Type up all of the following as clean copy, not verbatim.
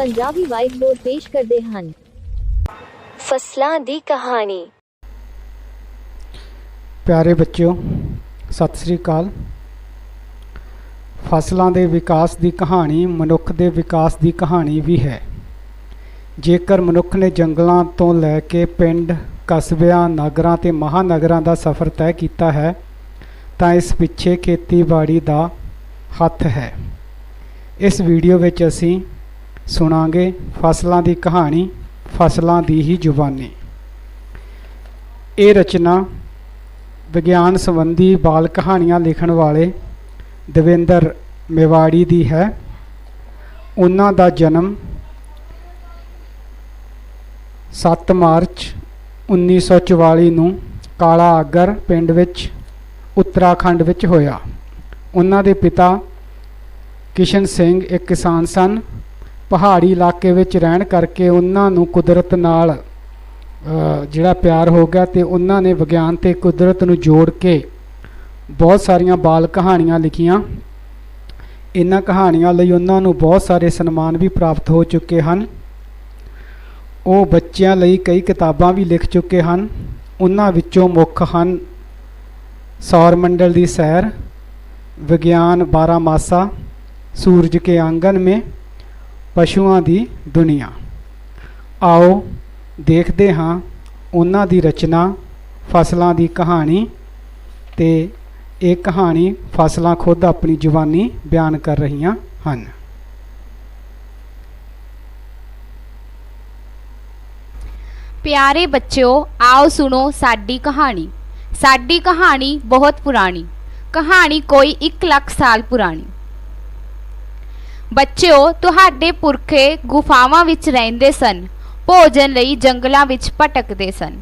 Punjabi white board पेश करते हैं। फसलां दी कहानी। प्यारे बच्चों, सत श्री अकाल। फसलों के विकास की कहानी मनुख के विकास की कहानी भी है। जेकर मनुख ने जंगलों तो लैके पिंड, कस्बियां, नगरां ते महानगरां का सफ़र तय किया है तो इस पिछे खेतीबाड़ी का हथ है। इस वीडियो में असी सुनांगे फसलों की कहानी, फसलों की ही जुबानी। ये रचना विज्ञान संबंधी बाल कहानियाँ लिखण वाले दविंदर मेवाड़ी दी है। उन्हां दा जन्म 7 मार्च 1944 नूं काला आगर पिंड विच उत्तराखंड विच होया। उन्हां दे पिता किशन सिंह एक किसान सन। पहाड़ी इलाके विच रहण करके उन्हां नूं कुदरत नाल जिहड़ा प्यार हो गया ते उन्हां ने विज्ञान ते कुदरत नूं जोड़ के बहुत सारियां बाल कहानियां लिखियां। इन्हां कहानियां लई उन्हां नूं बहुत सारे सन्मान भी प्राप्त हो चुके हैं। वो बच्चों लई कई किताबां भी लिख चुके हैं। उन्हां विचों मुख हन सौर मंडल की सैर, विज्ञान 12 मासा, सूरज के आंगन में, पशुओं की दुनिया। आओ देखते हाँ उन्हां दी रचना फसलों की कहानी। ते एक कहानी फसलां खुद अपनी जुबानी बयान कर रही हैं। प्यारे बच्चों, आओ सुनो साडी कहानी। साडी कहानी बहुत पुरानी कहानी, कोई 1 लाख साल पुरानी। बच्चों, तुहाडे पुरखे गुफावां विच रहिंदे सन, भोजन लई जंगलां विच भटकदे सन।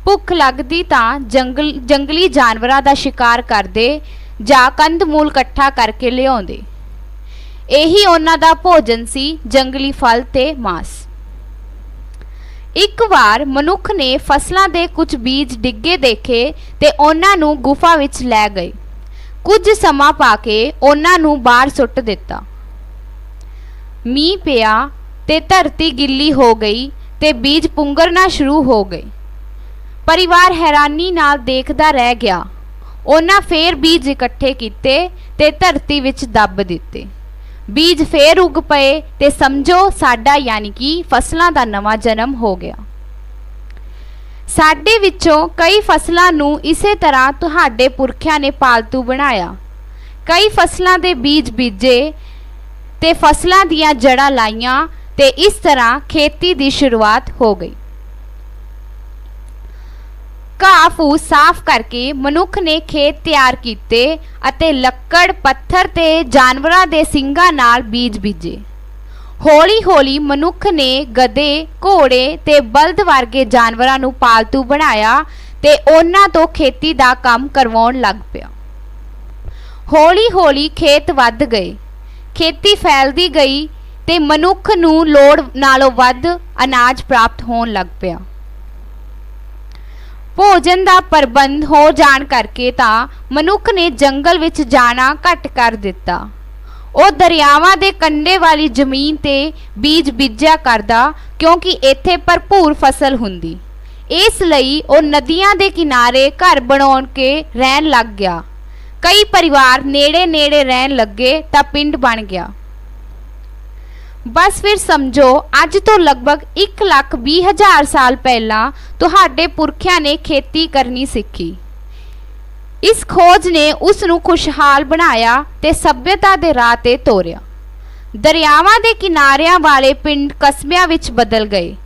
भुख लगदी तां जंगली जानवरां दा शिकार करदे जां कंद-मूल इकट्ठा करके लिआउंदे। यही उन्हां दा भोजन सी, जंगली फल ते मांस। एक बार मनुख ने फसलों के कुछ बीज डिगे देखे ते उन्हां नूं गुफा विच लै गए। कुछ समा पाके उन्हां नूं बाहर सुट दिता। मींह पिया ते धरती गिल्ली हो गई ते बीज पुंगरना शुरू हो गए। परिवार हैरानी नाल देखदा रह गया। उन्हां फेर बीज इकट्ठे कीते ते धरती विच दब दिते। बीज फेर उग पए ते समझो साडा यानी कि फसलों का नवा जन्म हो गया। साडे विचों कई फसलों नूं इसे तरह तुहाडे पुरखियां ने पालतू बनाया। कई फसलों के बीज बीजे ते फसलों दीयां जड़ां लाइयां ते इस तरह खेती की शुरुआत हो गई। घाह फूस साफ करके मनुख ने खेत तैयार किए अते लक्कड़, पत्थर ते जानवरां दे सिंगां नाल बीज बीजे। हौली हौली मनुख ने गधे, घोड़े ते बलद वर्गे जानवरां नूं पालतू बनाया ते उन्हां तो खेती दा काम करवाउण लग पिया। हौली हौली खेत वध गए, खेती फैलदी गई ते मनुख नूं लोड़ नालों वध अनाज प्राप्त होण लग पिया। भोजन का प्रबंध हो जाण करके तां मनुख ने जंगल विच जाना घट कर दिता। वो दरियावां दे कंढे वाली जमीन ते बीज बीजा करदा क्योंकि इत्थे भरपूर फसल हुंदी। इस लई वो नदियां दे किनारे घर बनाउण के रहन लग गया। कई परिवार नेड़े नेड़े रहन लगे तां पिंड बन गया। बस फिर समझो अज तो लगभग 1,20,000 साल पहला तुहाडे पुरखियां ने खेती करनी सीखी। इस खोज ने उसनूं खुशहाल बनाया ते सभ्यता दे राह ते तोरिया। दरियावां दे किनारियां वाले पिंड कस्बियां विच बदल गए,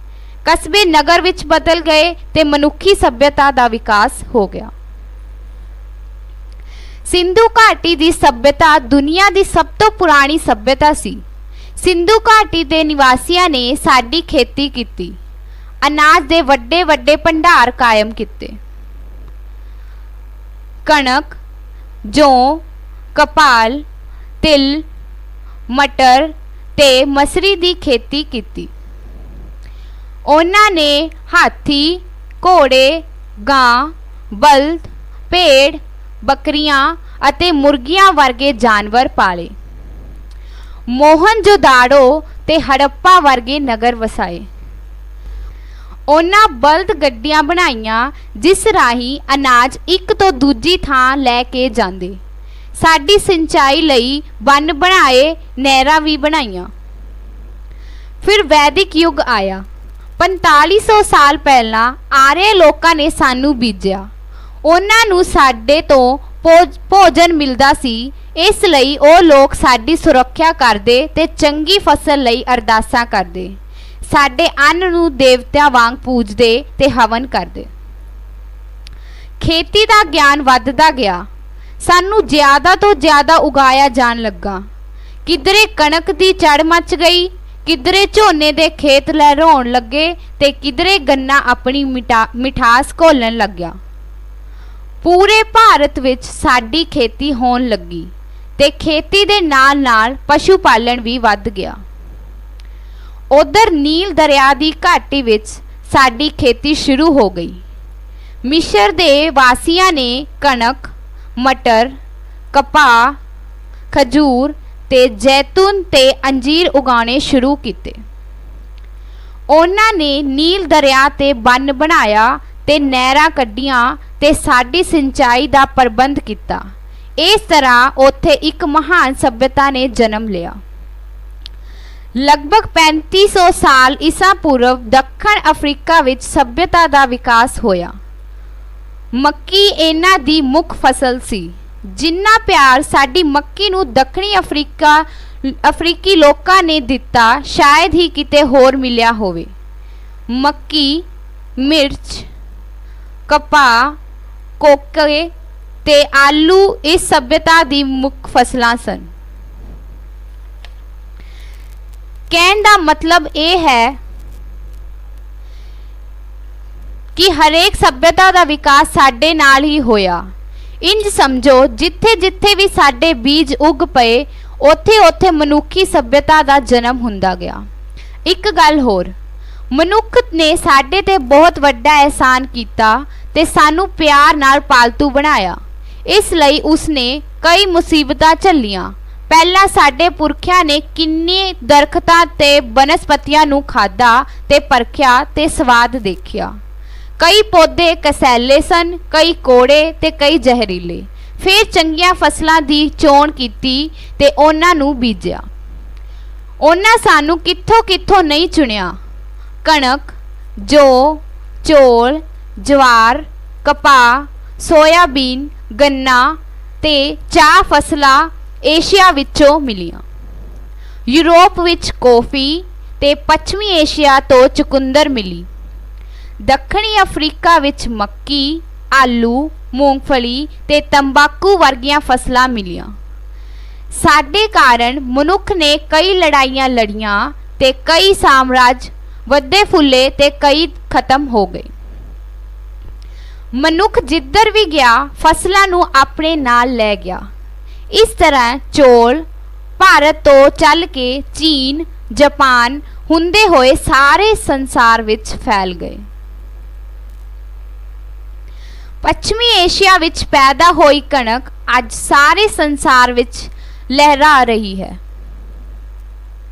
कस्बे नगर विच बदल गए ते मनुखी सभ्यता दा विकास हो गया। सिंधु घाटी दी सभ्यता दुनिया दी सब तो पुरानी सभ्यता सी। सिंधु घाटी के निवासियों ने साड़ी खेती की, अनाज के वड्डे वड्डे भंडार कायम किए। कणक, जौ, कपाल, तिल, मटर ते मसरी की खेती की। उन्होंने हाथी, घोड़े, गां, बलद, भेड़, बकरियां अते मुर्गियां वर्गे जानवर पाले। मोहनजोदाड़ो ਤੇ ਹੜੱਪਾ ਵਰਗੇ ਨਗਰ ਵਸਾਏ। ਉਹਨਾਂ ਬਲਦ ਗੱਡੀਆਂ ਬਣਾਈਆਂ ਜਿਸ ਰਾਹੀਂ ਅਨਾਜ ਇੱਕ ਤੋਂ ਦੂਜੀ ਥਾਂ ਲੈ ਕੇ ਜਾਂਦੇ। ਸਾਡੀ ਸਿੰਚਾਈ ਲਈ ਬੰਨ ਬਣਾਏ, ਨਹਿਰਾਂ ਵੀ ਬਣਾਈਆਂ। ਫਿਰ ਵੈਦਿਕ ਯੁੱਗ ਆਇਆ। 4500 ਸਾਲ ਪਹਿਲਾਂ ਆਰੀਆ ਲੋਕਾਂ ਨੇ ਸਾਨੂੰ ਬੀਜਿਆ। ਉਹਨਾਂ ਨੂੰ ਸਾਡੇ ਤੋਂ ਭੋਜਨ ਮਿਲਦਾ ਸੀ, ਇਸ ਲਈ ਉਹ ਲੋਕ ਸਾਡੀ ਸੁਰੱਖਿਆ ਕਰਦੇ ਤੇ ਚੰਗੀ ਫਸਲ ਲਈ ਅਰਦਾਸਾਂ ਕਰਦੇ। ਸਾਡੇ ਅੰਨ ਨੂੰ ਦੇਵਤਿਆਂ ਵਾਂਗ ਪੂਜਦੇ ਤੇ ਹਵਨ ਕਰਦੇ। ਖੇਤੀ ਦਾ ਗਿਆਨ ਵੱਧਦਾ ਗਿਆ। ਸਾਨੂੰ ਜ਼ਿਆਦਾ ਤੋਂ ਜ਼ਿਆਦਾ ਉਗਾਇਆ ਜਾਣ ਲੱਗਾ। ਕਿਧਰੇ ਕਣਕ ਦੀ ਚੜ੍ਹ ਮੱਚ ਗਈ, ਕਿਧਰੇ ਝੋਨੇ ਦੇ ਖੇਤ ਲਹਿਰਾਉਣ ਲੱਗੇ ਤੇ ਕਿਧਰੇ ਗੰਨਾ ਆਪਣੀ ਮਿਠਾਸ ਘੋਲਣ ਲੱਗਿਆ। ਪੂਰੇ ਭਾਰਤ ਵਿੱਚ ਸਾਡੀ ਖੇਤੀ ਹੋਣ ਲੱਗੀ ਤੇ ਖੇਤੀ ਦੇ ਨਾਲ ਨਾਲ ਪਸ਼ੂ ਪਾਲਣ ਵੀ ਵੱਧ ਗਿਆ। ਉਧਰ ਨੀਲ ਦਰਿਆ ਦੀ ਘਾਟੀ ਵਿੱਚ ਸਾਡੀ ਖੇਤੀ ਸ਼ੁਰੂ ਹੋ ਗਈ। ਮਿਸਰ ਦੇ ਵਾਸੀਆਂ ਨੇ ਕਣਕ, ਮਟਰ, ਕਪਾਹ, ਖਜੂਰ ਤੇ ਜੈਤੂਨ ਤੇ ਅੰਜੀਰ ਉਗਾਉਣੇ ਸ਼ੁਰੂ ਕੀਤੇ। ਉਹਨਾਂ ਨੇ ਨੀਲ ਦਰਿਆ ਤੇ ਬੰਨ ਬਣਾਇਆ ਤੇ ਨਹਿਰਾਂ ਕੱਢੀਆਂ ਤੇ ਸਾਡੀ ਸਿੰਚਾਈ ਦਾ ਪ੍ਰਬੰਧ ਕੀਤਾ। ਇਸ ਤਰ੍ਹਾਂ ਉੱਥੇ ਇੱਕ ਮਹਾਨ ਸਭਿਅਤਾ ਨੇ ਜਨਮ ਲਿਆ। ਲਗਭਗ 3500 ਸਾਲ ਈਸਾ ਪੂਰਵ ਦੱਖਣ ਅਫਰੀਕਾ ਵਿੱਚ ਸਭਿਅਤਾ ਦਾ ਵਿਕਾਸ ਹੋਇਆ। ਮੱਕੀ ਇਹਨਾਂ ਦੀ ਮੁੱਖ ਫਸਲ ਸੀ। ਜਿੰਨਾ ਪਿਆਰ ਸਾਡੀ ਮੱਕੀ ਨੂੰ ਦੱਖਣੀ ਅਫਰੀਕੀ ਲੋਕਾਂ ਨੇ ਦਿੱਤਾ, ਸ਼ਾਇਦ ਹੀ ਕਿਤੇ ਹੋਰ ਮਿਲਿਆ ਹੋਵੇ। ਮੱਕੀ, ਮਿਰਚ, ਕਪਾਹ, ਕੋਕੇ ਤੇ ਆਲੂ ਇਸ ਸਭਿਅਤਾ ਦੀ ਮੁੱਖ ਫਸਲਾਂ ਸਨ। ਕਹਿਣ ਦਾ ਮਤਲਬ ਇਹ ਹੈ ਕਿ ਹਰੇਕ ਸਭਿਅਤਾ ਦਾ ਵਿਕਾਸ ਸਾਡੇ ਨਾਲ ਹੀ ਹੋਇਆ। ਇੰਜ ਸਮਝੋ, ਜਿੱਥੇ ਜਿੱਥੇ ਵੀ ਸਾਡੇ ਬੀਜ ਉੱਗ ਪਏ, ਉੱਥੇ ਉੱਥੇ ਮਨੁੱਖੀ ਸਭਿਅਤਾ ਦਾ ਜਨਮ ਹੁੰਦਾ ਗਿਆ। ਇੱਕ ਗੱਲ ਹੋਰ, ਮਨੁੱਖ ਨੇ ਸਾਡੇ ਤੇ ਬਹੁਤ ਵੱਡਾ ਅਹਿਸਾਨ ਕੀਤਾ ਤੇ ਸਾਨੂੰ ਪਿਆਰ ਨਾਲ ਪਾਲਤੂ ਬਣਾਇਆ। ਇਸ ਲਈ ਉਸਨੇ ਕਈ ਮੁਸੀਬਤਾਂ ਝੱਲੀਆਂ। ਪਹਿਲਾਂ ਸਾਡੇ ਪੁਰਖਿਆਂ ਨੇ ਕਿੰਨੇ ਦਰਖਤਾਂ ਤੇ ਬਨਸਪਤੀਆਂ ਨੂੰ ਖਾਧਾ ਤੇ ਪਰਖਿਆ ਤੇ ਸਵਾਦ ਦੇਖਿਆ। ਕਈ ਪੌਦੇ ਕਸੈਲੇ ਸਨ, ਕਈ ਕੋੜੇ ਤੇ ਕਈ ਜ਼ਹਿਰੀਲੇ। ਫਿਰ ਚੰਗੀਆਂ ਫਸਲਾਂ ਦੀ ਚੋਣ ਕੀਤੀ ਤੇ ਉਹਨਾਂ ਨੂੰ ਬੀਜਿਆ। ਉਹਨਾਂ ਸਾਨੂੰ ਕਿੱਥੋਂ ਕਿੱਥੋਂ ਨਹੀਂ ਚੁਣਿਆ। ਕਣਕ, ਜੌਂ, ਚੌਲ, ਜਵਾਰ, ਕਪਾਹ, ਸੋਇਆਬੀਨ, ਗੰਨਾ ਤੇ ਚਾਹ ਫਸਲਾਂ ਏਸ਼ੀਆ ਵਿੱਚੋਂ ਮਿਲੀਆਂ। ਯੂਰਪ ਵਿੱਚ ਕੌਫੀ ਤੇ ਪੱਛਮੀ ਏਸ਼ੀਆ ਤੋਂ ਚੁਕੰਦਰ ਮਿਲੀ। ਦੱਖਣੀ ਅਫਰੀਕਾ ਵਿੱਚ ਮੱਕੀ, ਆਲੂ, ਮੂੰਗਫਲੀ ਤੇ ਤੰਬਾਕੂ ਵਰਗੀਆਂ ਫਸਲਾਂ ਮਿਲੀਆਂ। ਸਾਡੇ ਕਾਰਨ ਮਨੁੱਖ ਨੇ ਕਈ ਲੜਾਈਆਂ ਲੜੀਆਂ ਤੇ ਕਈ ਸਾਮਰਾਜ ਵੱਧੇ ਫੁੱਲੇ ਤੇ ਕਈ ਖਤਮ ਹੋ ਗਏ। ਮਨੁੱਖ ਜਿੱਧਰ ਵੀ ਗਿਆ, ਫਸਲਾਂ ਨੂੰ ਆਪਣੇ ਨਾਲ ਲੈ ਗਿਆ। ਇਸ ਤਰ੍ਹਾਂ ਚੌਲ ਭਾਰਤ ਤੋਂ ਚੱਲ ਕੇ ਚੀਨ, ਜਾਪਾਨ ਹੁੰਦੇ ਹੋਏ ਸਾਰੇ ਸੰਸਾਰ ਵਿੱਚ ਫੈਲ ਗਏ। ਪੱਛਮੀ ਏਸ਼ੀਆ ਵਿੱਚ ਪੈਦਾ ਹੋਈ ਕਣਕ ਅੱਜ ਸਾਰੇ ਸੰਸਾਰ ਵਿੱਚ ਲਹਿਰਾ ਰਹੀ ਹੈ।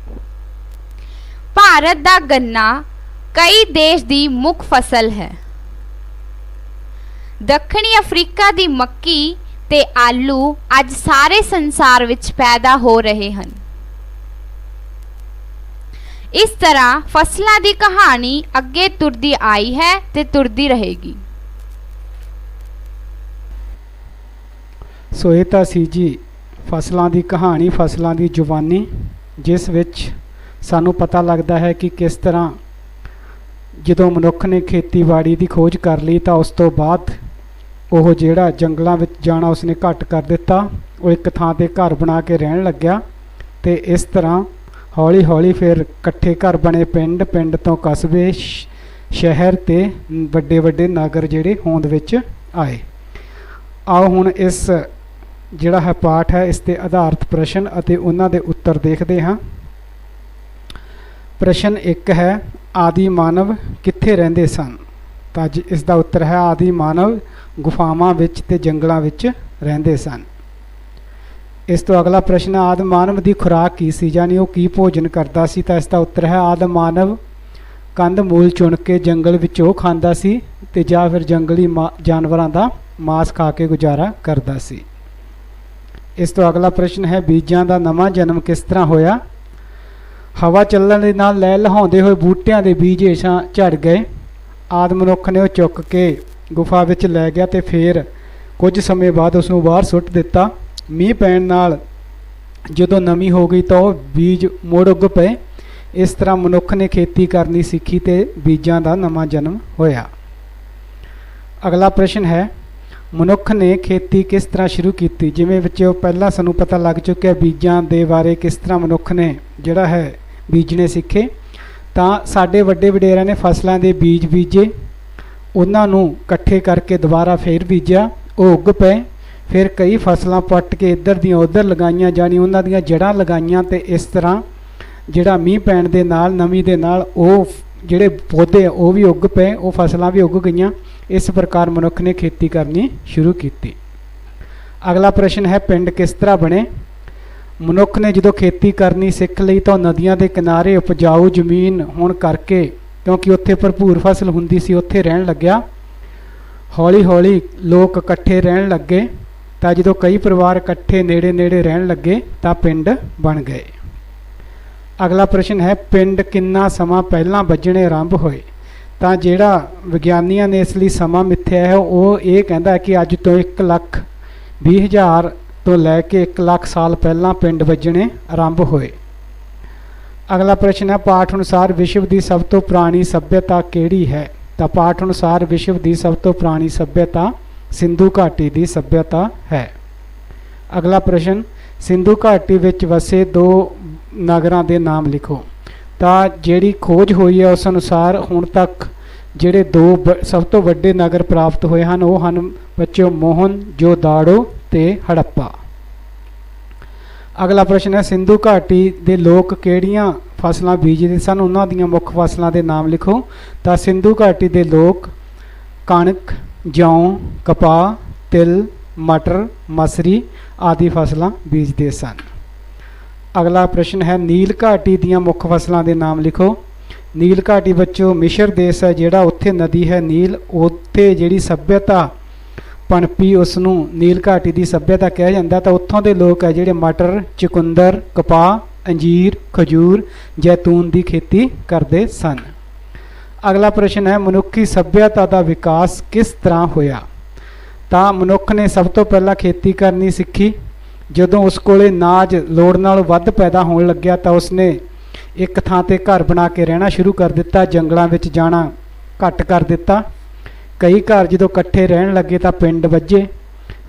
ਭਾਰਤ ਦਾ ਗੰਨਾ ਕਈ ਦੇਸ਼ ਦੀ ਮੁੱਖ ਫਸਲ ਹੈ। ਦੱਖਣੀ ਅਫਰੀਕਾ ਦੀ ਮੱਕੀ ਤੇ ਆਲੂ ਅੱਜ ਸਾਰੇ ਸੰਸਾਰ ਵਿੱਚ ਪੈਦਾ ਹੋ ਰਹੇ ਹਨ। ਇਸ ਤਰ੍ਹਾਂ ਫਸਲਾਂ ਦੀ ਕਹਾਣੀ ਅੱਗੇ ਤੁਰਦੀ ਆਈ ਹੈ ਤੇ ਤੁਰਦੀ ਰਹੇਗੀ। ਸੋ ਇਹ ਤਾਂ ਸੀ ਜੀ ਫਸਲਾਂ ਦੀ ਕਹਾਣੀ, ਫਸਲਾਂ ਦੀ ਜ਼ੁਬਾਨੀ, ਜਿਸ ਵਿੱਚ ਸਾਨੂੰ ਪਤਾ ਲੱਗਦਾ ਹੈ ਕਿ ਕਿਸ ਤਰ੍ਹਾਂ ਜਦੋਂ ਮਨੁੱਖ ਨੇ ਖੇਤੀਬਾੜੀ ਦੀ ਖੋਜ ਕਰ ਲਈ ਤਾਂ ਉਸ ਤੋਂ ਬਾਅਦ ਉਹ ਜਿਹੜਾ ਜੰਗਲਾਂ ਵਿੱਚ ਜਾਣਾ ਉਸਨੇ ਘੱਟ ਕਰ ਦਿੱਤਾ। ਉਹ ਇੱਕ ਥਾਂ 'ਤੇ ਘਰ ਬਣਾ ਕੇ ਰਹਿਣ ਲੱਗਿਆ ਤੇ ਇਸ ਤਰ੍ਹਾਂ ਹੌਲੀ ਹੌਲੀ ਫਿਰ ਇਕੱਠੇ ਘਰ ਬਣੇ, ਪਿੰਡ, ਪਿੰਡ ਤੋਂ ਕਸਬੇ, ਸ਼ਹਿਰ ਤੇ ਵੱਡੇ ਵੱਡੇ ਨਗਰ ਜਿਹੜੇ ਹੋਂਦ ਵਿੱਚ ਆਏ। ਆਓ ਹੁਣ ਇਸ ਜਿਹੜਾ ਹੈ ਪਾਠ ਹੈ, ਇਸ 'ਤੇ ਆਧਾਰਿਤ ਪ੍ਰਸ਼ਨ ਅਤੇ ਉਹਨਾਂ ਦੇ ਉੱਤਰ ਦੇਖਦੇ ਹਾਂ। ਪ੍ਰਸ਼ਨ 1 ਹੈ, ਆਦਿ ਮਾਨਵ ਕਿੱਥੇ ਰਹਿੰਦੇ ਸਨ? ਤਾਂ ਅੱਜ ਇਸ ਦਾ ਉੱਤਰ ਹੈ, ਆਦਿ ਮਾਨਵ ਗੁਫਾਵਾਂ ਵਿੱਚ ਤੇ ਜੰਗਲਾਂ ਵਿੱਚ ਰਹਿੰਦੇ ਸਨ। ਇਸ ਤੋਂ ਅਗਲਾ ਪ੍ਰਸ਼ਨ, ਆਦਿ ਮਾਨਵ ਦੀ ਖੁਰਾਕ ਕੀ ਸੀ, ਯਾਨੀ ਉਹ ਕੀ ਭੋਜਨ ਕਰਦਾ ਸੀ। ਤਾਂ ਇਸ ਦਾ ਉੱਤਰ ਹੈ ਆਦਿ ਮਾਨਵ ਕੰਦ ਮੂਲ ਚੁਣ ਕੇ ਜੰਗਲ ਵਿੱਚ ਉਹ ਖਾਂਦਾ ਸੀ ਤੇ ਜਾਂ ਫਿਰ ਜੰਗਲੀ ਜਾਨਵਰਾਂ ਦਾ ਮਾंस ਖਾ ਕੇ ਗੁਜ਼ਾਰਾ ਕਰਦਾ ਸੀ। ਇਸ ਤੋਂ ਅਗਲਾ ਪ੍ਰਸ਼ਨ ਹੈ, ਬੀਜਾਂ ਦਾ ਨਵਾਂ ਜਨਮ ਕਿਸ ਤਰ੍ਹਾਂ ਹੋਇਆ। ਹਵਾ ਚੱਲਣ ਦੇ ਨਾਲ ਲਹਿ ਲਹਾਉਂਦੇ ਹੋਏ ਬੂਟਿਆਂ ਦੇ ਬੀਜ ਹੇਠਾਂ ਝੜ ਗਏ। ਆਦਿ ਮਨੁੱਖ ਨੇ ਉਹ ਚੁੱਕ ਕੇ ਗੁਫਾ ਵਿੱਚ ਲੈ ਗਿਆ ਤੇ ਫਿਰ ਕੁਝ ਸਮੇਂ ਬਾਅਦ ਉਸ ਨੂੰ ਬਾਹਰ ਸੁੱਟ ਦਿੱਤਾ। ਮੀਂਹ ਪੈਣ ਨਾਲ ਜਦੋਂ ਨਮੀ ਹੋ ਗਈ ਤਾਂ ਉਹ ਬੀਜ ਮੁੜ ਉੱਗ ਪਏ। ਇਸ ਤਰ੍ਹਾਂ ਮਨੁੱਖ ਨੇ ਖੇਤੀ ਕਰਨੀ ਸਿੱਖੀ ਤੇ ਬੀਜਾਂ ਦਾ ਨਵਾਂ ਜਨਮ ਹੋਇਆ। ਅਗਲਾ ਪ੍ਰਸ਼ਨ ਹੈ, ਮਨੁੱਖ ਨੇ ਖੇਤੀ ਕਿਸ ਤਰ੍ਹਾਂ ਸ਼ੁਰੂ ਕੀਤੀ। ਜਿਵੇਂ ਵਿੱਚ ਪਹਿਲਾਂ ਸਾਨੂੰ ਪਤਾ ਲੱਗ ਚੁੱਕਿਆ ਬੀਜਾਂ ਦੇ ਬਾਰੇ, ਕਿਸ ਤਰ੍ਹਾਂ ਮਨੁੱਖ ਨੇ ਜਿਹੜਾ ਹੈ ਬੀਜਣੇ ਸਿੱਖੇ। ਤਾਂ ਸਾਡੇ ਵੱਡੇ ਵਡੇਰਿਆਂ ਨੇ ਫਸਲਾਂ ਦੇ ਬੀਜ ਬੀਜੇ, ਉਹਨਾਂ ਨੂੰ ਇਕੱਠੇ ਕਰਕੇ ਦੁਬਾਰਾ ਫੇਰ ਬੀਜਿਆ, ਉਹ ਉੱਗ ਪਏ। ਫਿਰ ਕਈ ਫਸਲਾਂ ਪੱਟ ਕੇ ਇੱਧਰ ਦੀਆਂ ਉੱਧਰ ਲਗਾਈਆਂ, ਜਾਣੀ ਉਹਨਾਂ ਦੀਆਂ ਜੜ੍ਹਾਂ ਲਗਾਈਆਂ ਤੇ ਇਸ ਤਰ੍ਹਾਂ ਜਿਹੜਾ ਮੀਂਹ ਪੈਣ ਦੇ ਨਾਲ, ਨਮੀ ਦੇ ਨਾਲ ਉਹ ਜਿਹੜੇ ਪੌਦੇ ਉਹ ਵੀ ਉੱਗ ਪਏ, ਉਹ ਫਸਲਾਂ ਵੀ ਉੱਗ ਗਈਆਂ। ਇਸ ਪ੍ਰਕਾਰ ਮਨੁੱਖ ਨੇ ਖੇਤੀ ਕਰਨੀ ਸ਼ੁਰੂ ਕੀਤੀ। ਅਗਲਾ ਪ੍ਰਸ਼ਨ ਹੈ, ਪਿੰਡ ਕਿਸ ਤਰ੍ਹਾਂ ਬਣੇ। ਮਨੁੱਖ ਨੇ ਜਦੋਂ ਖੇਤੀ ਕਰਨੀ ਸਿੱਖ ਲਈ ਤਾਂ ਨਦੀਆਂ ਦੇ ਕਿਨਾਰੇ ਉਪਜਾਊ ਜ਼ਮੀਨ ਹੋਣ ਕਰਕੇ, ਕਿਉਂਕਿ ਉੱਥੇ ਭਰਪੂਰ ਫਸਲ ਹੁੰਦੀ ਸੀ, ਉੱਥੇ ਰਹਿਣ ਲੱਗਿਆ। ਹੌਲੀ ਹੌਲੀ ਲੋਕ ਇਕੱਠੇ ਰਹਿਣ ਲੱਗੇ ਤਾਂ ਜਦੋਂ ਕਈ ਪਰਿਵਾਰ ਇਕੱਠੇ ਨੇੜੇ ਨੇੜੇ ਰਹਿਣ ਲੱਗੇ ਤਾਂ ਪਿੰਡ ਬਣ ਗਏ। ਅਗਲਾ ਪ੍ਰਸ਼ਨ ਹੈ, ਪਿੰਡ ਕਿੰਨਾ ਸਮਾਂ ਪਹਿਲਾਂ ਵੱਜਣੇ ਆਰੰਭ ਹੋਏ। ਤਾਂ ਜਿਹੜਾ ਵਿਗਿਆਨੀਆਂ ਨੇ ਇਸ ਲਈ ਸਮਾਂ ਮਿੱਥਿਆ ਹੈ, ਉਹ ਇਹ ਕਹਿੰਦਾ ਕਿ ਅੱਜ ਤੋਂ 1,20,000 ਤੋਂ ਲੈ ਕੇ 1 ਲੱਖ ਸਾਲ ਪਹਿਲਾਂ ਪਿੰਡ ਵੱਜਣੇ ਆਰੰਭ ਹੋਏ। ਅਗਲਾ ਪ੍ਰਸ਼ਨ ਹੈ, ਪਾਠ ਅਨੁਸਾਰ ਵਿਸ਼ਵ ਦੀ ਸਭ ਤੋਂ ਪੁਰਾਣੀ ਸੱਭਿਅਤਾ ਕਿਹੜੀ ਹੈ। ਤਾਂ ਪਾਠ ਅਨੁਸਾਰ ਵਿਸ਼ਵ ਦੀ ਸਭ ਤੋਂ ਪੁਰਾਣੀ ਸੱਭਿਅਤਾ ਸਿੰਧੂ ਘਾਟੀ ਦੀ ਸੱਭਿਅਤਾ ਹੈ। ਅਗਲਾ ਪ੍ਰਸ਼ਨ, ਸਿੰਧੂ ਘਾਟੀ ਵਿੱਚ ਵਸੇ 2 ਨਗਰਾਂ ਦੇ ਨਾਮ ਲਿਖੋ। ਤਾਂ ਜਿਹੜੀ ਖੋਜ ਹੋਈ ਹੈ ਉਸ ਅਨੁਸਾਰ ਹੁਣ ਤੱਕ ਜਿਹੜੇ 2 ਸਭ ਤੋਂ ਵੱਡੇ ਨਗਰ ਪ੍ਰਾਪਤ ਹੋਏ ਹਨ ਉਹ ਹਨ ਬੱਚਿਓ ਮੋਹਨ ਜੋਦਾੜੋ ਤੇ ਹੜੱਪਾ। ਅਗਲਾ ਪ੍ਰਸ਼ਨ ਹੈ, ਸਿੰਧੂ ਘਾਟੀ ਦੇ ਲੋਕ ਕਿਹੜੀਆਂ ਫਸਲਾਂ ਬੀਜਦੇ ਸਨ, ਉਹਨਾਂ ਦੀਆਂ ਮੁੱਖ ਫਸਲਾਂ ਦੇ ਨਾਮ ਲਿਖੋ। ਤਾਂ ਸਿੰਧੂ ਘਾਟੀ ਦੇ ਲੋਕ ਕਣਕ, ਜੌਂ, ਕਪਾਹ, ਤਿਲ, ਮਟਰ, ਮਸਰੀ ਆਦਿ ਫਸਲਾਂ ਬੀਜਦੇ ਸਨ। ਅਗਲਾ ਪ੍ਰਸ਼ਨ ਹੈ, ਨੀਲ ਘਾਟੀ ਦੀਆਂ ਮੁੱਖ ਫਸਲਾਂ ਦੇ ਨਾਮ ਲਿਖੋ। ਨੀਲ ਘਾਟੀ ਵਿੱਚੋਂ ਮਿਸਰ ਦੇਸ਼ ਹੈ ਜਿਹੜਾ, ਉੱਥੇ ਨਦੀ ਹੈ ਨੀਲ, ਉੱਥੇ ਜਿਹੜੀ ਸੱਭਿਅਤਾ ਪਣਪੀ ਉਸ ਨੂੰ ਨੀਲ ਘਾਟੀ ਦੀ ਸੱਭਿਅਤਾ ਕਿਹਾ ਜਾਂਦਾ। ਤਾਂ ਉੱਥੋਂ ਦੇ ਲੋਕ ਹੈ ਜਿਹੜੇ ਮਟਰ, ਚੁਕੰਦਰ, ਕਪਾਹ, ਅੰਜੀਰ, ਖਜੂਰ, ਜੈਤੂਨ ਦੀ ਖੇਤੀ ਕਰਦੇ ਸਨ। ਅਗਲਾ ਪ੍ਰਸ਼ਨ ਹੈ, ਮਨੁੱਖੀ ਸੱਭਿਅਤਾ ਦਾ ਵਿਕਾਸ ਕਿਸ ਤਰ੍ਹਾਂ ਹੋਇਆ। ਤਾਂ ਮਨੁੱਖ ਨੇ ਸਭ ਤੋਂ ਪਹਿਲਾਂ ਖੇਤੀ ਕਰਨੀ ਸਿੱਖੀ। ਜਦੋਂ ਉਸ ਕੋਲੇ ਨਾਜ ਲੋੜ ਨਾਲੋਂ ਵੱਧ ਪੈਦਾ ਹੋਣ ਲੱਗਿਆ ਤਾਂ ਉਸਨੇ ਇੱਕ ਥਾਂ ਤੇ ਘਰ ਬਣਾ ਕੇ ਰਹਿਣਾ ਸ਼ੁਰੂ ਕਰ ਦਿੱਤਾ, ਜੰਗਲਾਂ ਵਿੱਚ ਜਾਣਾ ਘੱਟ ਕਰ ਦਿੱਤਾ। ਕਈ ਘਰ ਜਦੋਂ ਇਕੱਠੇ ਰਹਿਣ ਲੱਗੇ ਤਾਂ ਪਿੰਡ ਵੱਜੇ।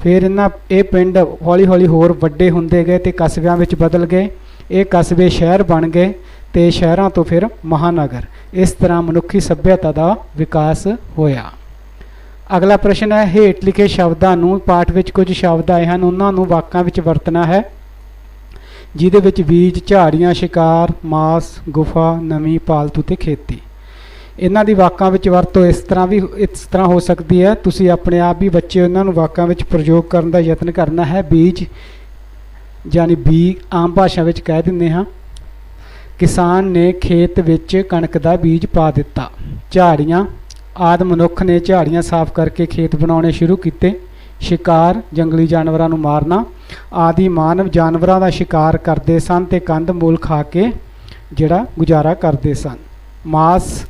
ਫਿਰ ਇਹ ਪਿੰਡ ਹੌਲੀ ਹੌਲੀ ਹੋਰ ਵੱਡੇ ਹੁੰਦੇ ਗਏ ਤੇ ਕਸਬਿਆਂ ਵਿੱਚ ਬਦਲ ਗਏ। ਇਹ ਕਸਬੇ ਸ਼ਹਿਰ ਬਣ ਗਏ ਤੇ ਸ਼ਹਿਰਾਂ ਤੋਂ ਫਿਰ ਮਹਾਨਗਰ। ਇਸ ਤਰ੍ਹਾਂ ਮਨੁੱਖੀ ਸੱਭਿਅਤਾ ਦਾ ਵਿਕਾਸ ਹੋਇਆ। ਅਗਲਾ ਪ੍ਰਸ਼ਨ ਹੈ, ਹੇਠ ਲਿਖੇ ਸ਼ਬਦਾਂ ਨੂੰ, ਪਾਠ ਵਿੱਚ ਕੁਝ ਸ਼ਬਦ ਆਏ ਹਨ, ਉਹਨਾਂ ਨੂੰ ਵਾਕਾਂ ਵਿੱਚ ਵਰਤਣਾ ਹੈ। ਜਿਹਦੇ ਵਿੱਚ ਬੀਜ, ਝਾੜੀਆਂ, ਸ਼ਿਕਾਰ, ਮਾਸ, ਗੁਫਾ, ਨਵੀਂ, ਪਾਲਤੂ ਤੇ ਖੇਤੀ, ਇਹਨਾਂ ਦੀ ਵਾਕਾਂ ਵਿੱਚ ਵਰਤੋਂ ਇਸ ਤਰ੍ਹਾਂ ਹੋ ਸਕਦੀ ਹੈ। ਤੁਸੀਂ ਆਪਣੇ ਆਪ ਵੀ ਬੱਚੇ ਇਹਨਾਂ ਨੂੰ ਵਾਕਾਂ ਵਿੱਚ ਪ੍ਰਯੋਗ ਕਰਨ ਦਾ ਯਤਨ ਕਰਨਾ ਹੈ। ਬੀਜ ਯਾਨੀ ਬੀ ਆਮ ਭਾਸ਼ਾ ਵਿੱਚ ਕਹਿ ਦਿੰਦੇ ਹਾਂ। ਕਿਸਾਨ ਨੇ ਖੇਤ ਵਿੱਚ ਕਣਕ ਦਾ ਬੀਜ ਪਾ ਦਿੱਤਾ। ਝਾੜੀਆਂ, ਆਦਿ ਮਨੁੱਖ ਨੇ ਝਾੜੀਆਂ ਸਾਫ਼ ਕਰਕੇ ਖੇਤ ਬਣਾਉਣੇ ਸ਼ੁਰੂ ਕੀਤੇ। ਸ਼ਿਕਾਰ, ਜੰਗਲੀ ਜਾਨਵਰਾਂ ਨੂੰ ਮਾਰਨਾ। ਆਦਿ ਮਾਨਵ ਜਾਨਵਰਾਂ ਦਾ ਸ਼ਿਕਾਰ ਕਰਦੇ ਸਨ ਤੇ ਕੰਦ ਮੂਲ ਖਾ ਕੇ ਜਿਹੜਾ ਗੁਜ਼ਾਰਾ ਕਰਦੇ ਸਨ। ਮਾਸ,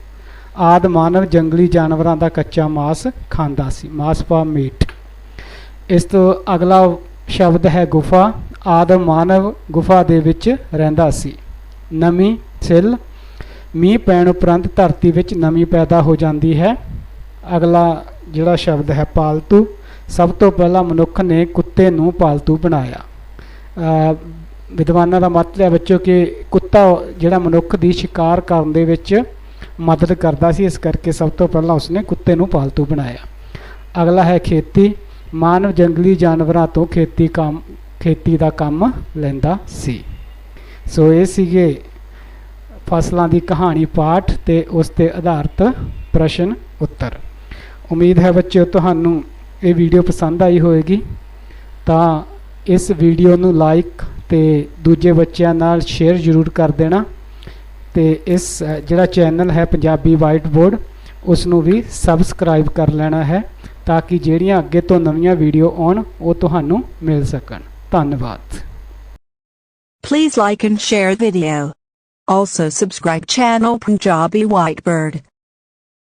ਆਦਿ ਮਾਨਵ ਜੰਗਲੀ ਜਾਨਵਰਾਂ ਦਾ ਕੱਚਾ ਮਾਸ ਖਾਂਦਾ ਸੀ, ਮਾਸ ਫਾਰ ਮੀਟ। ਇਸ ਤੋਂ ਅਗਲਾ ਸ਼ਬਦ ਹੈ ਗੁਫਾ। ਆਦਿ ਮਾਨਵ ਗੁਫਾ ਦੇ ਵਿੱਚ ਰਹਿੰਦਾ ਸੀ। ਨਮੀ, ਸਿੱਲ, ਮੀਂਹ ਪੈਣ ਉਪਰੰਤ ਧਰਤੀ ਵਿੱਚ ਨਮੀ ਪੈਦਾ ਹੋ ਜਾਂਦੀ ਹੈ। ਅਗਲਾ ਜਿਹੜਾ ਸ਼ਬਦ ਹੈ ਪਾਲਤੂ। ਸਭ ਤੋਂ ਪਹਿਲਾਂ ਮਨੁੱਖ ਨੇ ਕੁੱਤੇ ਨੂੰ ਪਾਲਤੂ ਬਣਾਇਆ। ਵਿਦਵਾਨਾਂ ਦਾ ਮਤ ਹੈ ਬੱਚੋ ਕਿ ਕੁੱਤਾ ਜਿਹੜਾ ਮਨੁੱਖ ਦੀ ਸ਼ਿਕਾਰ ਕਰਨ ਦੇ ਵਿੱਚ ਮਦਦ ਕਰਦਾ ਸੀ, ਇਸ ਕਰਕੇ ਸਭ ਤੋਂ ਪਹਿਲਾਂ ਉਸਨੇ ਕੁੱਤੇ ਨੂੰ ਪਾਲਤੂ ਬਣਾਇਆ। ਅਗਲਾ ਹੈ ਖੇਤੀ। ਮਾਨਵ ਜੰਗਲੀ ਜਾਨਵਰਾਂ ਤੋਂ ਖੇਤੀ ਦਾ ਕੰਮ ਲੈਂਦਾ ਸੀ। ਸੋ ਇਹ ਸੀਗੇ ਫਸਲਾਂ ਦੀ ਕਹਾਣੀ ਪਾਠ ਤੇ ਉਸ 'ਤੇ ਆਧਾਰਿਤ ਪ੍ਰਸ਼ਨ ਉੱਤਰ। ਉਮੀਦ ਹੈ ਬੱਚਿਓ ਤੁਹਾਨੂੰ ਇਹ ਵੀਡੀਓ ਪਸੰਦ ਆਈ ਹੋਵੇਗੀ। ਤਾਂ ਇਸ ਵੀਡੀਓ ਨੂੰ ਲਾਈਕ ਤੇ ਦੂਜੇ ਬੱਚਿਆਂ ਨਾਲ ਸ਼ੇਅਰ ਜ਼ਰੂਰ ਕਰ ਦੇਣਾ ਤੇ ਇਸ ਜਿਹੜਾ ਚੈਨਲ ਹੈ ਪੰਜਾਬੀ ਵਾਈਟ ਬੋਰਡ ਉਸ ਨੂੰ ਵੀ ਸਬਸਕ੍ਰਾਈਬ ਕਰ ਲੈਣਾ ਹੈ ਤਾਂ ਕਿ ਜਿਹੜੀਆਂ ਅੱਗੇ ਤੋਂ ਨਵੀਆਂ ਵੀਡੀਓ ਆਉਣ ਉਹ ਤੁਹਾਨੂੰ ਮਿਲ ਸਕਣ। ਧੰਨਵਾਦ। Please like and share video. Also subscribe channel Punjabi Whitebird.